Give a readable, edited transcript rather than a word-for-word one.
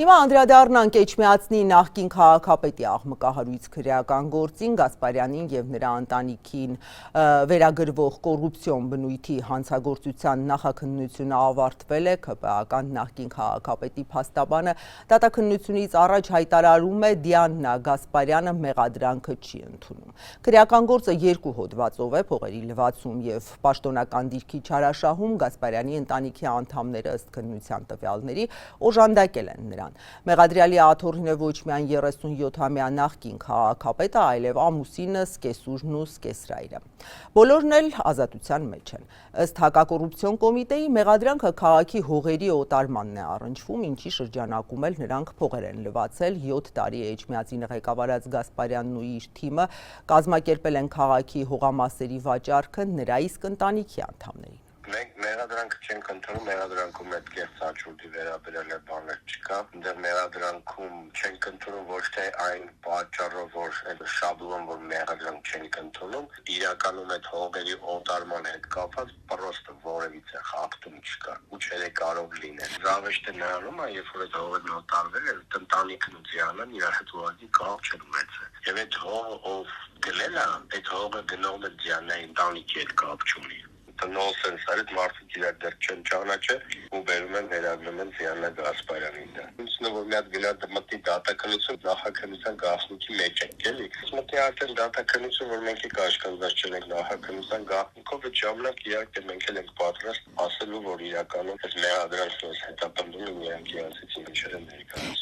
Հիմա անդրադառնանք Էջմիածնի նախկին քաղաքապետի աղմկահարույց քրեական գործին, Գասպարյանին և նրա ընտանիքին վերագրվող կոռուպցիոն բնույթի հանցագործության նախաքննությունը ավարտվել է, ՔՊԱ-ական նախկին քաղաքապետի փաստաբանը դատաքննությունից առաջ հայտարարում է Դիանա Գասպարյանը մեղադրանքը չի ընդունում։ Քրեական գործը երկու հոդվածով է, փողերի լվացում և պաշտոնական դիրքի չարաշահում, Գասպարյանի ընտանիքի անդամները ըստ քննության տվյալների օժանդակել են նրան։ Մեղադրյալի աթոռին է ոչ միայն 37-ամյա նախկին քաղաքապետը, այլև ամուսինը, սկեսուրն ու սկեսրայրը։ Բոլորն էլ ազատության մեջ են։ Ըստ հակակոռուպցիոն կոմիտեի մեղադրանքը քաղաքի հողերի օտարմանն է առնչվում, ինչի շրջանակում էլ նրանք փողեր են լվացել 7 տարի Էջմիածինը ղեկավարած Գասպարյանն ու իր թիմը կազմակերպել են քաղաքի հողամասերի վաճառքը նրա իսկ ընտանիքի անդամներին։ Մենք մեղադրանքը չենք ընդունում, մեղադրանքում այդ կեղծ աճուրդի վերաբերյալ բաներ չկա։ Այնտեղ մեղադրանքում չենք ընդունում ոչ թե այն պատճառով, որ այդ շաբլոն, որ մեղադրանք չենք ընդունում, իրականում այդ հողերի օտարման հետ կապված պրոստը որևիցե խախտում չկա ու չէ կարող լինել։ Զավեշտը նրանում է, երբ որ այդ հողերն օտարվել են, ընտանիքն ու Դիանան իրար հետ ուղղակի կապ չեն ունեցել։ Եվ այդ հողը ով գնել է, այդ հողը գնողն է Դիանայի ընտանիքի հետ կապ չունի։ Նոնսենս է, այդ մարդիկ իրար դեռ չեն ճանաչել ու բերում են վերագրում են Դիանա Գասպարյանին դա։ Ինձ նույն որ մի հատ գնա մտի դատաքննություն, նախաքննության գաղտնիքի մեջ ենք, էլի։ Մտի արդեն դատաքննություն, որ մենք կաշկանդված չենք նախաքննության գաղտնիքով, այդ ժամանակ իհարկե մենք էլ ենք պատրաստ ասելու, որ իրականում այս մեղադրանքն հետապնդում են իրանք իրացից ինչեր են ներկայացնում։